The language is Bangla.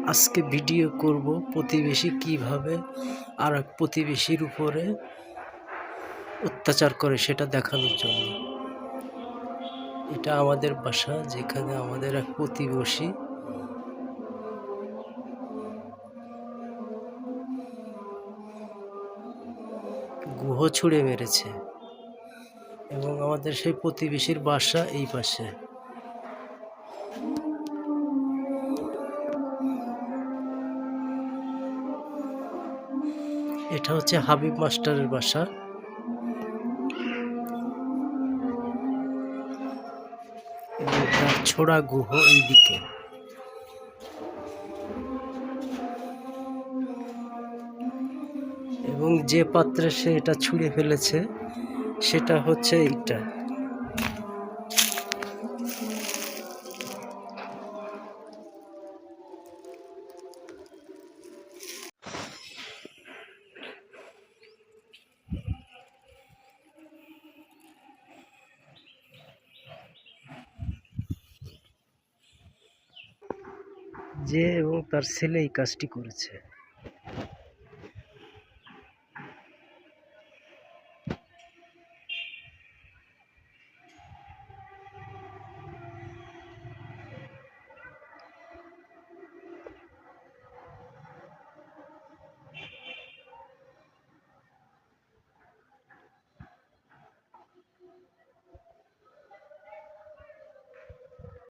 আজকে ভিডিও করব প্রতিবেশী কিভাবে আর এক প্রতিবেশীর উপরে অত্যাচার করে সেটা দেখানোর জন্য। এটা আমাদের বাসা, যেখানে আমাদের এক প্রতিবেশী গুহ ছুঁড়ে মেরেছে এবং আমাদের সেই প্রতিবেশীর বাসা এই পাশে। এটা হচ্ছে হাবিব মাস্টারের বাসা। এবং তার ছোড়া গুহ এইদিকে। এবং যে পাত্রে সে এটা ছুঁড়ে ফেলেছে সেটা হচ্ছে এইটা। যে এবং তার ছেলে এই কাজটি করেছে।